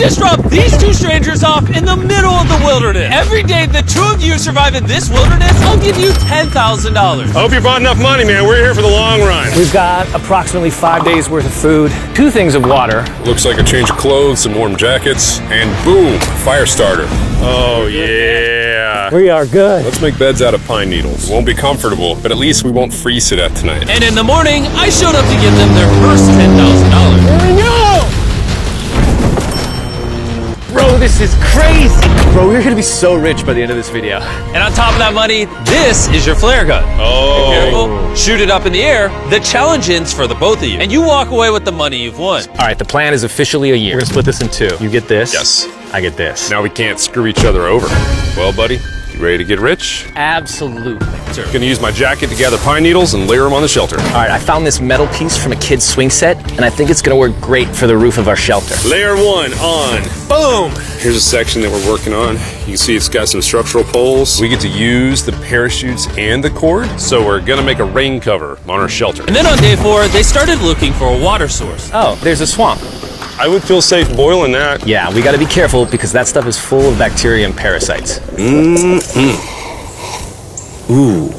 just dropped these two strangers off in the middle of the wilderness. Every day the two of you survive in this wilderness, I'll give you $10,000. I hope you bought enough money, man. We're here for the long run. We've got approximately 5 days worth of food, 2 things of water. Looks like a change of clothes, some warm jackets, and boom, fire starter. Oh, yeah. We are good. Let's make beds out of pine needles. Won't be comfortable, but at least we won't freeze to death tonight. And in the morning, I showed up to give them their first $10,000. Here we go! Bro, this is crazy. Bro, we're gonna be so rich by the end of this video. And on top of that money, this is your flare gun. Oh. Be careful, shoot it up in the air. The challenge ends for the both of you. And you walk away with the money you've won. All right, the plan is officially a year. We're gonna split this in 2. You get this. Yes. I get this. Now we can't screw each other over. Well, buddy, you ready to get rich? Absolutely. Sure. Gonna use my jacket to gather pine needles and layer them on the shelter. All right, I found this metal piece from a kid's swing set, and I think it's gonna work great for the roof of our shelter. Layer 1 on. Boom! Here's a section that we're working on. You can see it's got some structural poles. We get to use the parachutes and the cord, so we're gonna make a rain cover on our shelter. And then on day 4, they started looking for a water source. Oh, there's a swamp. I would feel safe boiling that. Yeah, we gotta be careful because that stuff is full of bacteria and parasites. Ooh.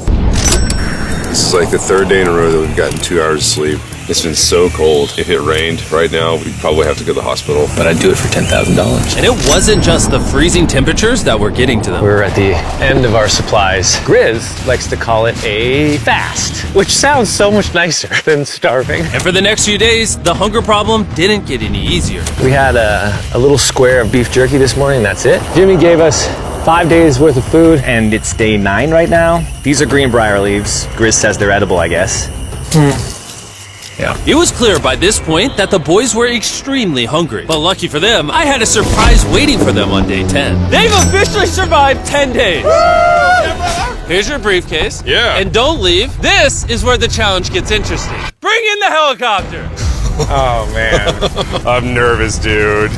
This is like the 3rd day in a row that we've gotten 2 hours of sleep. It's been so cold. If it rained right now, we'd probably have to go to the hospital. But I'd do it for $10,000. And it wasn't just the freezing temperatures that were getting to them. We're at the end of our supplies. Grizz likes to call it a fast, which sounds so much nicer than starving. And for the next few days, the hunger problem didn't get any easier. We had a little square of beef jerky this morning, that's it. Jimmy gave us 5 days worth of food, and it's day 9 right now. These are greenbrier leaves. Grizz says they're edible, I guess. Yeah. It was clear by this point that the boys were extremely hungry. But lucky for them, I had a surprise waiting for them on day 10. They've officially survived 10 days. Here's your briefcase. Yeah. And don't leave. This is where the challenge gets interesting. Bring in the helicopter. Oh, man. I'm nervous, dude.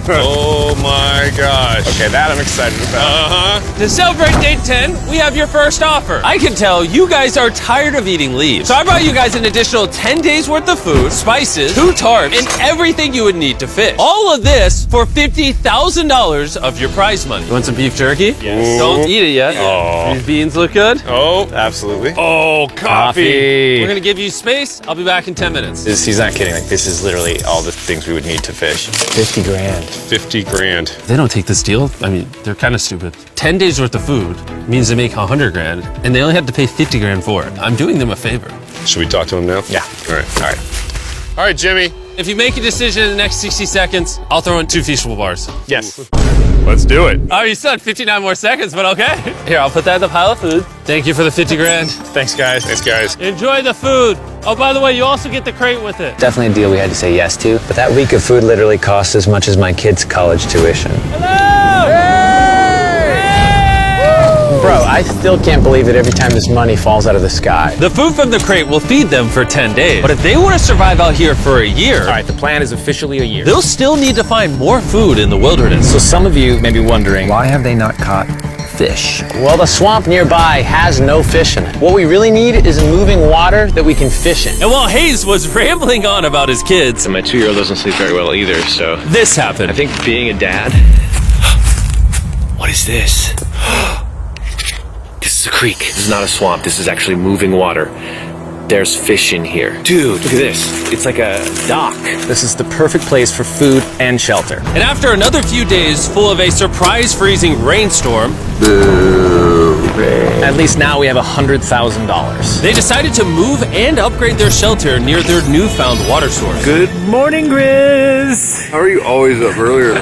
Oh, my gosh. Okay, that I'm excited about. To celebrate day 10, we have your first offer. I can tell you guys are tired of eating leaves. So I brought you guys an additional 10 days worth of food, spices, 2 tarps, and everything you would need to fish. All of this for $50,000 of your prize money. You want some beef jerky? Yes. Don't eat it yet. Oh. These beans look good. Oh, absolutely. Oh, coffee. We're gonna give you space. I'll be back in 10 minutes. He's not kidding. Like, this is literally all the things we would need to fish. 50 grand. 50 grand. If they don't take this deal, I mean, they're kind of stupid. 10 days worth of food means they make 100 grand, and they only have to pay 50 grand for it. I'm doing them a favor. Should we talk to him now? Yeah. All right. All right, Jimmy. If you make a decision in the next 60 seconds, I'll throw in 2 Feastable bars. Yes. Let's do it. Oh, you still had 59 more seconds, but okay. Here, I'll put that in the pile of food. Thank you for the 50 grand. Thanks, guys. Thanks, guys. Enjoy the food. Oh, by the way, you also get the crate with it. Definitely a deal we had to say yes to, but that week of food literally cost as much as my kids' college tuition. Bro, I still can't believe it every time this money falls out of the sky. The food from the crate will feed them for 10 days. But if they want to survive out here for a year, All right, the plan is officially a year. they'll still need to find more food in the wilderness. So some of you may be wondering, Why have they not caught fish? Well, the swamp nearby has no fish in it. What we really need is moving water that we can fish in. And while Hayes was rambling on about his kids, And my 2-year-old doesn't sleep very well either, so this happened. I think being a dad. What is this? This is a creek. This is not a swamp. This is actually moving water. There's fish in here. Dude, look at this. It's like a dock. this is the perfect place for food and shelter. And after another few days full of a surprise freezing rainstorm, At least now we have $100,000. they decided to move and upgrade their shelter near their newfound water source. Good morning, Grizz. How are you always up earlier?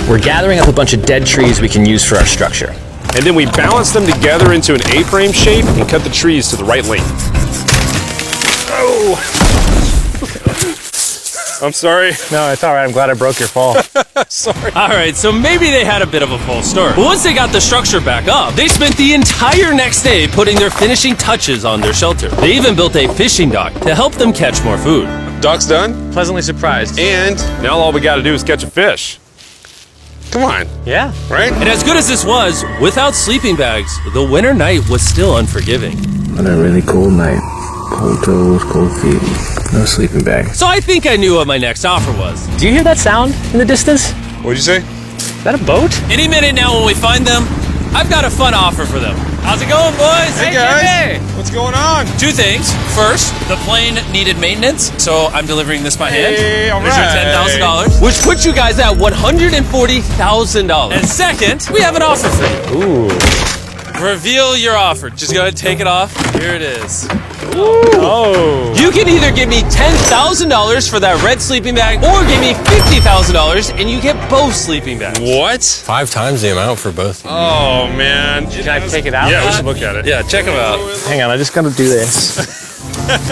We're gathering up a bunch of dead trees we can use for our structure. And then we balance them together into an A-frame shape and cut the trees to the right length. Oh! I'm sorry. No, it's all right. I'm glad I broke your fall. Sorry. All right, so maybe they had a bit of a false start. But once they got the structure back up, they spent the entire next day putting their finishing touches on their shelter. They even built a fishing dock to help them catch more food. Dock's done, Pleasantly surprised. and now all we gotta do is catch a fish. Come on, Yeah. right? And as good as this was, without sleeping bags, the winter night was still unforgiving. On a really cold night, Cold toes, cold feet, no sleeping bag. So I think I knew what my next offer was. Do you hear that sound in the distance? What'd you say? Is that a boat? Any minute now when we find them, I've got a fun offer for them. How's it going, boys? Hey guys, what's going on? Two things. First, the plane needed maintenance, so I'm delivering this by hand. Hey, all There's right. your $10,000, which puts you guys at $140,000. And second, we have an offer for you. Ooh. Reveal your offer. Just go ahead and take it off. Here it is. Oh. You can either give me $10,000 for that red sleeping bag, or give me $50,000 and you get both sleeping bags. What? 5 times the amount for both. Oh man. Can I take it out? Yeah, we should look at it. Yeah, check them out. Hang on, I just gotta do this.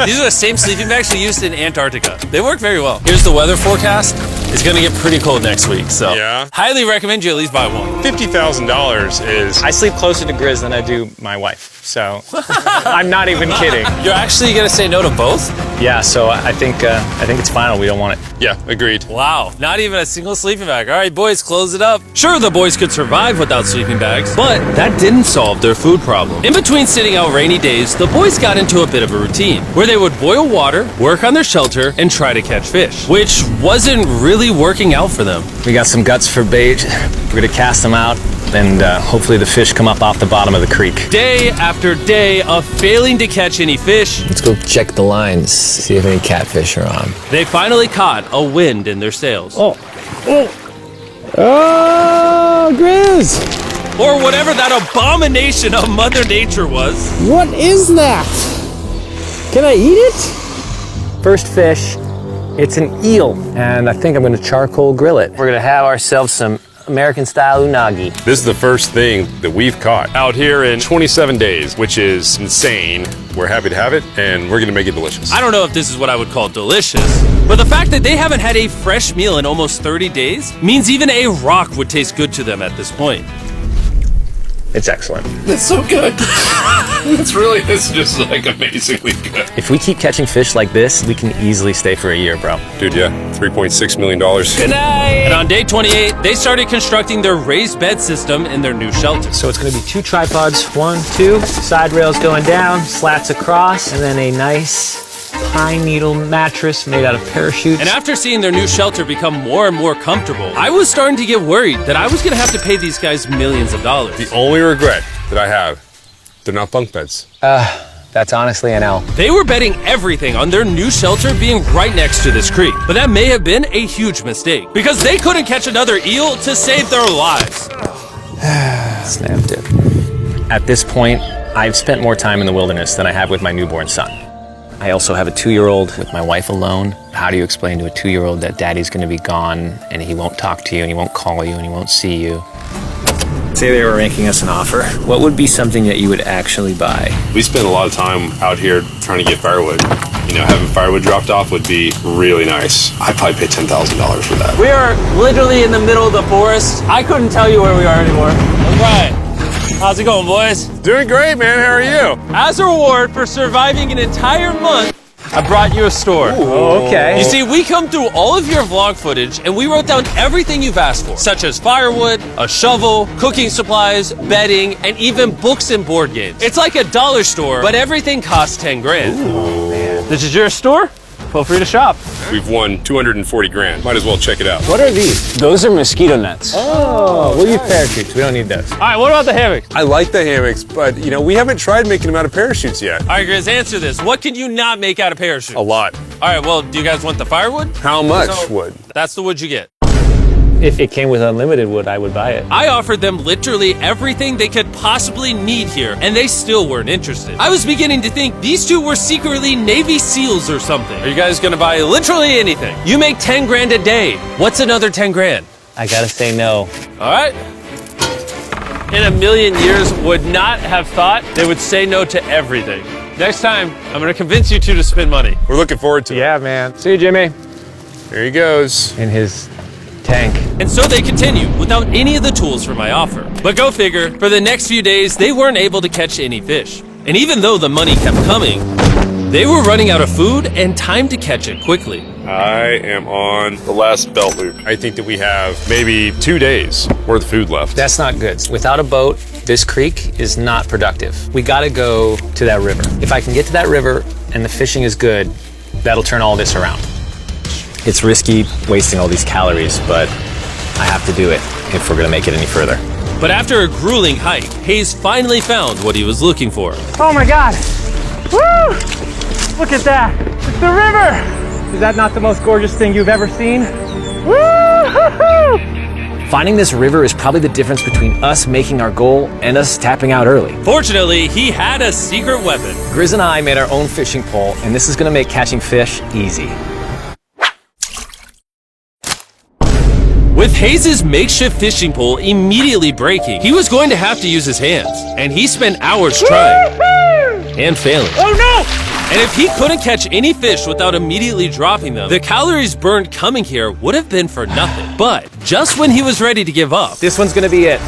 These are the same sleeping bags we used in Antarctica. They work very well. Here's the weather forecast. It's gonna get pretty cold next week, so Yeah. highly recommend you at least buy one. $50,000 is. I sleep closer to Grizz than I do my wife, so I'm not even kidding. You're actually gonna say no to both? Yeah, so I think it's final. We don't want it. Yeah, agreed. Wow, not even a single sleeping bag. All right, boys, close it up. Sure, the boys could survive without sleeping bags, but that didn't solve their food problem. In between sitting out rainy days, the boys got into a bit of a routine where they would boil water, work on their shelter, and try to catch fish, which wasn't really working out for them. We got some guts for bait. We're gonna cast them out, and hopefully the fish come up off the bottom of the creek. Day after day of failing to catch any fish, Let's go check the lines, see if any catfish are on. they finally caught a wind in their sails. Oh, Grizz! Or whatever that abomination of Mother Nature was. What is that? Can I eat it? First fish, it's an eel, and I think I'm gonna charcoal grill it. We're gonna have ourselves some American-style unagi. This is the first thing that we've caught out here in 27 days, which is insane. We're happy to have it, and we're gonna make it delicious. I don't know if this is what I would call delicious, but the fact that they haven't had a fresh meal in almost 30 days means even a rock would taste good to them at this point. It's excellent. It's so good. It's just like amazingly good. If we keep catching fish like this, we can easily stay for a year, bro. Dude, yeah, $3.6 million. Good night! And on day 28, they started constructing their raised bed system in their new shelter. So it's gonna be 2 tripods, 1, 2, side rails going down, slats across, and then a nice pine needle mattress made out of parachutes. And after seeing their new shelter become more and more comfortable, I was starting to get worried that I was gonna have to pay these guys millions of dollars. The only regret that I have, they're not bunk beds. That's honestly an L. They were betting everything on their new shelter being right next to this creek, but that may have been a huge mistake because they couldn't catch another eel to save their lives. Snapped it. At this point, I've spent more time in the wilderness than I have with my newborn son. I also have a 2-year-old with my wife alone. How do you explain to a 2-year-old that daddy's gonna be gone and he won't talk to you and he won't call you and he won't see you? Say they were making us an offer. What would be something that you would actually buy? We spend a lot of time out here trying to get firewood. You know, having firewood dropped off would be really nice. I'd probably pay $10,000 for that. We are literally in the middle of the forest. I couldn't tell you where we are anymore. All right. How's it going, boys? Doing great, man. How are you? As a reward for surviving an entire month, I brought you a store. Oh, okay. You see, we come through all of your vlog footage and we wrote down everything you've asked for, such as firewood, a shovel, cooking supplies, bedding, and even books and board games. It's like a dollar store, but everything costs 10 grand. Oh, man. This is your store? Feel free to shop. We've won 240 grand. Might as well check it out. What are these? Those are mosquito nets. Oh, we'll use parachutes. We don't need those. All right, what about the hammocks? I like the hammocks, but you know, we haven't tried making them out of parachutes yet. All right, Grizz, answer this. What can you not make out of parachutes? A lot. All right, well, do you guys want the firewood? How much wood? That's the wood you get. If it came with unlimited wood, I would buy it. I offered them literally everything they could possibly need here, and they still weren't interested. I was beginning to think these two were secretly Navy SEALs or something. Are you guys gonna buy literally anything? You make 10 grand a day. What's another 10 grand? I gotta say no. All right. In a million years, would not have thought they would say no to everything. Next time, I'm gonna convince you two to spend money. We're looking forward to it. Yeah, man. See you, Jimmy. There he goes. In his tank. And so they continued without any of the tools for my offer. But go figure, for the next few days, they weren't able to catch any fish. And even though the money kept coming, they were running out of food and time to catch it quickly. I am on the last belt loop. I think that we have maybe 2 days worth of food left. That's not good. Without a boat, this creek is not productive. We gotta go to that river. If I can get to that river and the fishing is good, that'll turn all this around. It's risky wasting all these calories, but I have to do it if we're gonna make it any further. But after a grueling hike, Hayes finally found what he was looking for. Oh my God! Woo! Look at that! It's the river! Is that not the most gorgeous thing you've ever seen? Woo! Finding this river is probably the difference between us making our goal and us tapping out early. Fortunately, he had a secret weapon. Grizz and I made our own fishing pole, and this is gonna make catching fish easy. With Hayes' makeshift fishing pole immediately breaking, he was going to have to use his hands, and he spent hours trying and failing. Oh no! And if he couldn't catch any fish without immediately dropping them, the calories burned coming here would have been for nothing. But just when he was ready to give up, This one's gonna be it.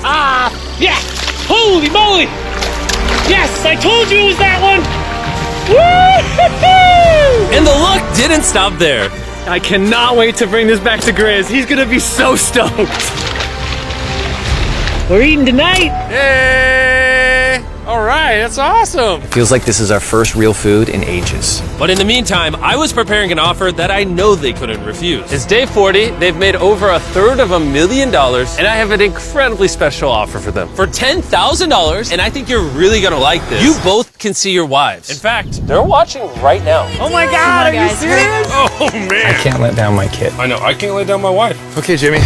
Yeah! Holy moly! Yes, I told you it was that one! Woo! and the luck didn't stop there. I cannot wait to bring this back to Grizz. He's gonna be so stoked. We're eating tonight! Hey! All right, that's awesome. Feels like this is our first real food in ages. But in the meantime, I was preparing an offer that I know they couldn't refuse. It's day 40, they've made over $250,000, and I have an incredibly special offer for them. For $10,000, and I think you're really gonna like this, you both can see your wives. In fact, they're watching right now. Oh my God, are you serious? Oh man. Can't let down my kid. I know. I can't lay down my wife. Okay, Jimmy.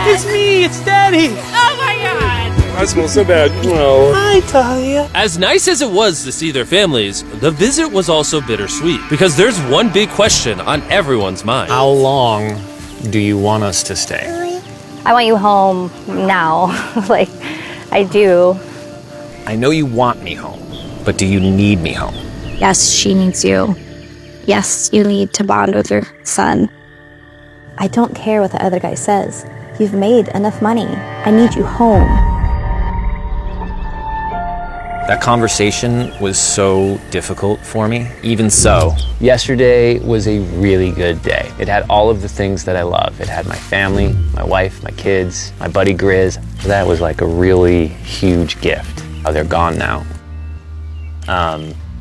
It's me, it's Daddy! I smell so bad. Oh. As nice as it was to see their families, the visit was also bittersweet, because there's one big question on everyone's mind. How long do you want us to stay? I want you home now. Like, I do. I know you want me home, but do you need me home? Yes, she needs you. Yes, you need to bond with your son. I don't care what the other guy says. You've made enough money. I need you home. That conversation was so difficult for me. Even so, yesterday was a really good day. It had all of the things that I love. It had my family, my wife, my kids, my buddy Grizz. That was like a really huge gift. Oh, they're gone now.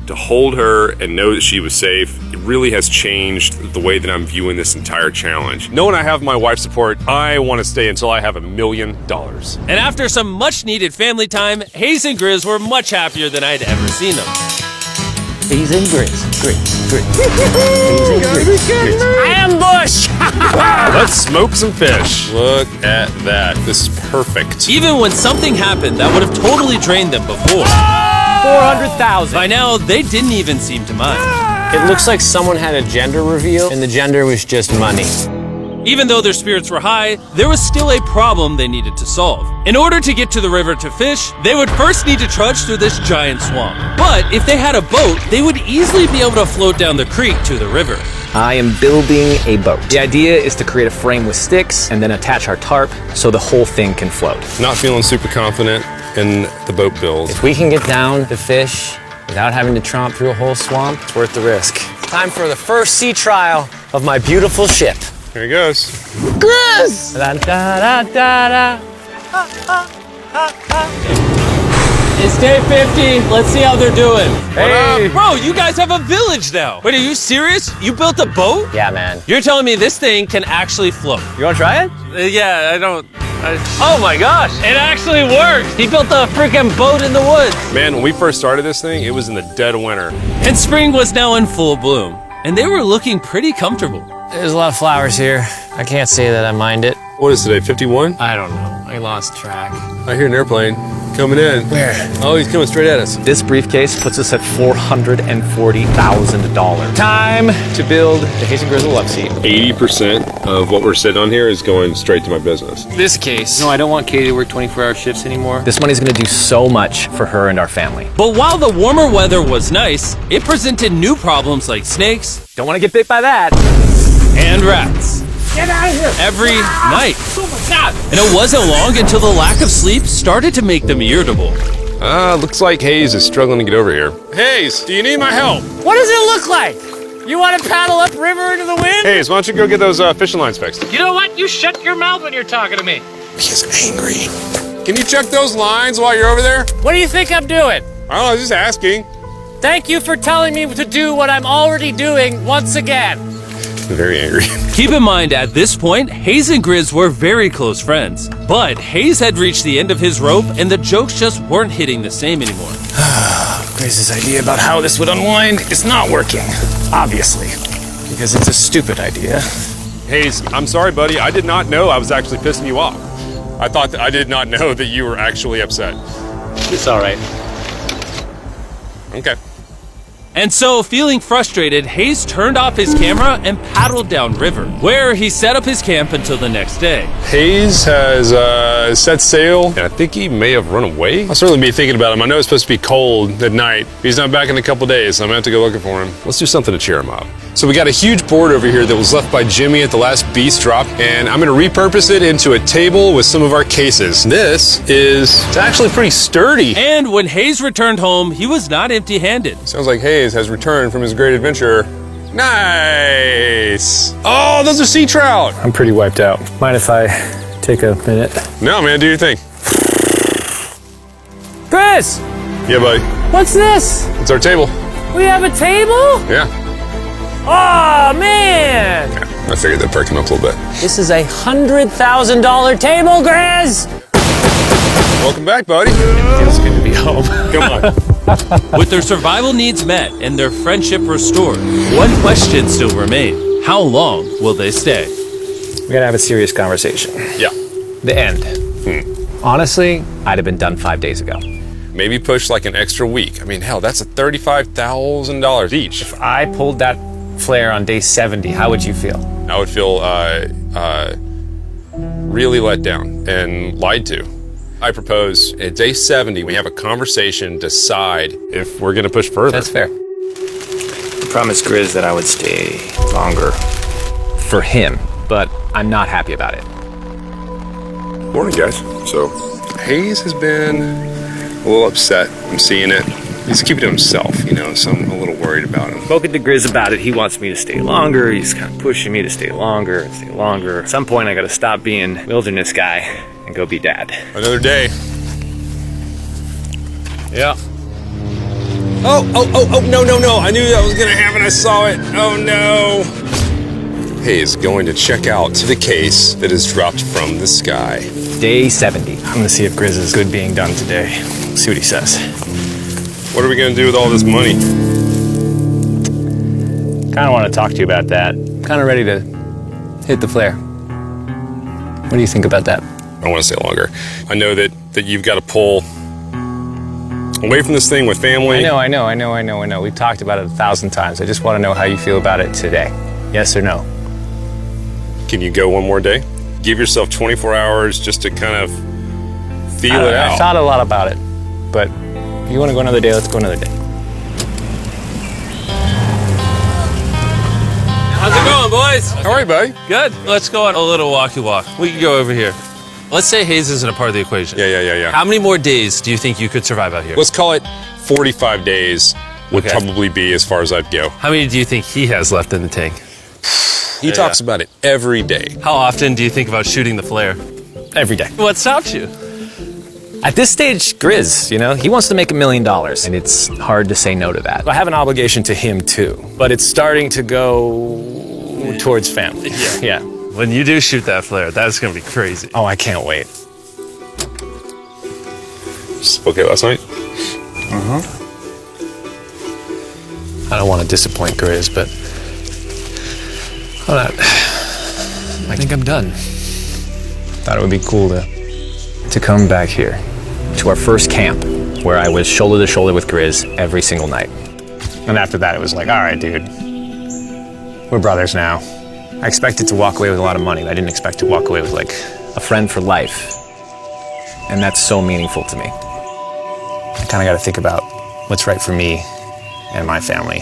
To hold her and know that she was safe, it really has changed the way that I'm viewing this entire challenge. Knowing I have my wife's support, I want to stay until I have $1 million. And after some much needed family time, Hayes and Grizz were much happier than I'd ever seen them. Hayes and Grizz. Hayes and Grizz. Ambush! Let's smoke some fish. Look at that. This is perfect. Even when something happened that would have totally drained them before, 400,000. by now they didn't even seem to mind. It looks like someone had a gender reveal, and the gender was just money. Even though their spirits were high, there was still a problem they needed to solve. In order to get to the river to fish, they would first need to trudge through this giant swamp. But if they had a boat, they would easily be able to float down the creek to the river. I am building a boat. The idea is to create a frame with sticks and then attach our tarp so the whole thing can float. Not feeling super confident in the boat build. If we can get down to fish without having to tromp through a whole swamp, It's worth the risk. time for the first sea trial of my beautiful ship. Here he goes. Da, da, da, da. It's day 50. Let's see how they're doing. Hey. Bro, you guys have a village now. Wait, are you serious? You built a boat? Yeah, man. You're telling me this thing can actually float? You wanna try it? Yeah, I don't. Oh my gosh, it actually works. He built a freaking boat in the woods. Man, when we first started this thing, it was in the dead of winter. And spring was now in full bloom, and they were looking pretty comfortable. There's a lot of flowers here. I can't say that I mind it. What is today, 51? I don't know. I lost track. I hear an airplane coming in. Where? Oh, he's coming straight at us. This briefcase puts us at $440,000. Time to build the Hayes and Grizz love seat. 80% of what we're sitting on here is going straight to my business. This case. No, I don't want Katie to work 24-hour shifts anymore. This money's gonna do so much for her and our family. But while the warmer weather was nice, it presented new problems like snakes Don't wanna get bit by that. and rats. Get out of here! Every night. Oh my God! And it wasn't long until the lack of sleep started to make them irritable. Looks like Hayes is struggling to get over here. Hayes, do you need my help? What does it look like? You want to paddle upriver into the wind? Hayes, why don't you go get those fishing lines fixed? You know what? You shut your mouth when you're talking to me. He's angry. Can you check those lines while you're over there? What do you think I'm doing? I don't know, I was just asking. Thank you for telling me to do what I'm already doing once again. I'm very angry. Keep in mind, at this point, Hayes and Grizz were very close friends. But Hayes had reached the end of his rope, and the jokes just weren't hitting the same anymore. Grizz's idea about how this would unwind is not working, obviously, because it's a stupid idea. Hayes, I'm sorry, buddy. I did not know I was actually pissing you off. I did not know that you were actually upset. It's all right. Okay. And so, feeling frustrated, Hayes turned off his camera and paddled downriver, where he set up his camp until the next day. Hayes has set sail, and I think he may have run away. I'll certainly be thinking about him. I know it's supposed to be cold at night. He's not back in a couple days, so I'm gonna have to go looking for him. Let's do something to cheer him up. So we got a huge board over here that was left by Jimmy at the last beast drop, and I'm gonna repurpose it into a table with some of our cases. It's actually pretty sturdy. And when Hayes returned home, he was not empty-handed. Sounds like Hayes has returned from his great adventure. Nice! Oh, those are sea trout! I'm pretty wiped out. Mind if I take a minute? No, man, do your thing. Chris, Yeah, buddy. what's this? It's our table. We have a table? Yeah. Oh, man! I figured that'd perk him up a little bit. This is a $100,000 table, Grizz! Welcome back, buddy. Feels good to be home. Come on. With their survival needs met and their friendship restored, one question still remained. How long will they stay? We gotta have a serious conversation. Yeah. The end. Honestly, I'd have been done 5 days ago. Maybe push like an extra week. I mean, hell, that's a $35,000 each. If I pulled that flare on day 70, how would you feel? I would feel really let down and lied to. I propose at day 70, we have a conversation, decide if we're gonna push further. That's fair. I promised Grizz that I would stay longer. For him, but I'm not happy about it. Morning, guys. So, Hayes has been a little upset. I'm seeing it. He's keeping to himself, so I'm a little worried about him. Spoken to Grizz about it. He wants me to stay longer. He's kind of pushing me to stay longer and stay longer. At some point, I gotta stop being wilderness guy and go be dad. Another day. Yeah. Oh, no. I knew that was gonna happen. I saw it. Oh, no. Hayes going to check out the case that is dropped from the sky. Day 70. I'm gonna see if Grizz is good being done today. See what he says. What are we gonna do with all this money? Kind of want to talk to you about that. Kind of ready to hit the flare. What do you think about that? I want to stay longer. I know that you've got to pull away from this thing with family. I know. We've talked about it 1,000 times. I just want to know how you feel about it today. Yes or no? Can you go one more day? Give yourself 24 hours just to kind of feel it out. I thought a lot about it, but if you want to go another day, let's go another day. How's it going, boys? How are you, buddy? Good. Let's go on a little walkie walk. We can go over here. Let's say Hayes isn't a part of the equation. Yeah. How many more days do you think you could survive out here? Let's call it 45 days would Okay. probably be as far as I'd go. How many do you think he has left in the tank? He talks about it every day. How often do you think about shooting the flare? Every day. What stops you? At this stage, Grizz, he wants to make $1 million, and it's hard to say no to that. I have an obligation to him too, but it's starting to go towards family. Yeah. When you do shoot that flare, that's gonna be crazy. Oh, I can't wait. Okay, last night? I don't want to disappoint Grizz, but I think I'm done. Thought it would be cool to come back here to our first camp where I was shoulder to shoulder with Grizz every single night. And after that, it was like, all right, dude, we're brothers now. I expected to walk away with a lot of money. I didn't expect to walk away with like a friend for life. And that's so meaningful to me. I kind of got to think about what's right for me and my family.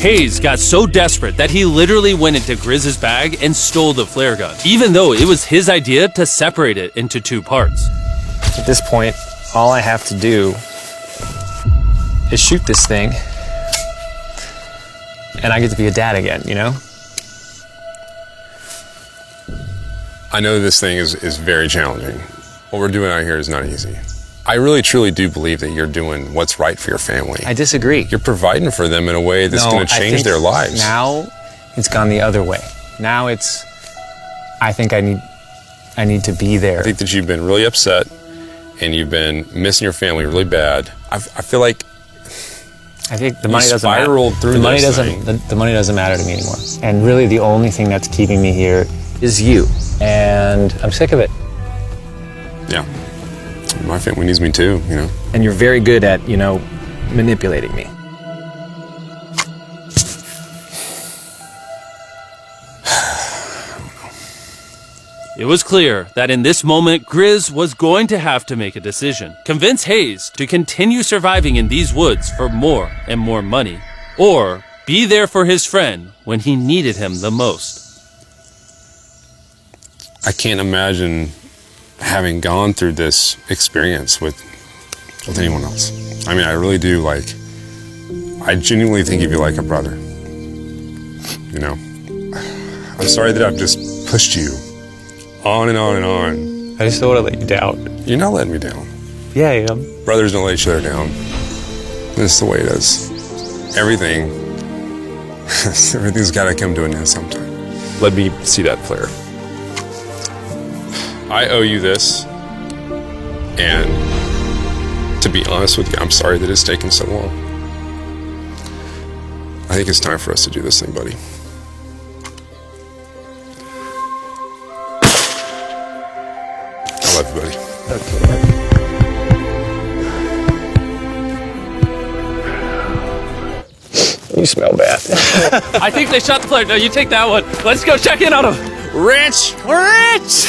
Hayes got so desperate that he literally went into Grizz's bag and stole the flare gun, even though it was his idea to separate it into two parts. At this point, all I have to do is shoot this thing, and I get to be a dad again, I know this thing is very challenging. What we're doing out here is not easy. I really truly do believe that you're doing what's right for your family. I disagree. You're providing for them in a way that's going to change their lives. Now it's gone the other way. Now I think I need to be there. I think that you've been really upset and you've been missing your family really bad. I feel like I think the money doesn't spiraled matter. through The money this doesn't. thing. The money doesn't matter to me anymore. And really, the only thing that's keeping me here is you. And I'm sick of it. Yeah. My family needs me too, you know. And you're very good at, manipulating me. It was clear that in this moment, Grizz was going to have to make a decision. Convince Hayes to continue surviving in these woods for more and more money, or be there for his friend when he needed him the most. I can't imagine having gone through this experience with anyone else. I mean, I really do, I genuinely think of you like a brother. You know? I'm sorry that I've just pushed you on and on and on. I just don't want to let you down. You're not letting me down. Yeah, I am. Brothers don't let each other down. This is the way it is. Everything's got to come to an end sometime. Let me see that flare. I owe you this, and to be honest with you, I'm sorry that it's taken so long. I think it's time for us to do this thing, buddy. I love you, buddy. You smell bad. I think they shot the player. No, you take that one. Let's go check in on him. Rich! Rich!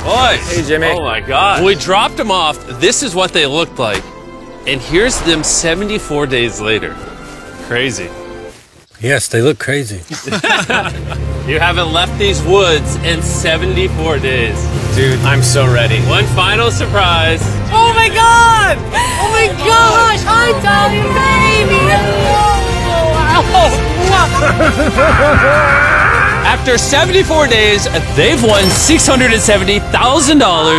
Boy. Hey, Jimmy. Oh, my God. When we dropped them off, this is what they looked like. And here's them 74 days later. Crazy. Yes, they look crazy. You haven't left these woods in 74 days. Dude, I'm so ready. One final surprise. Oh my god! Oh my gosh! I'm dying, baby! After 74 days, they've won $670,000